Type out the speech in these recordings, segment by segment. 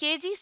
KG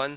1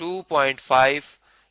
2.5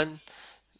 1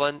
1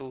2،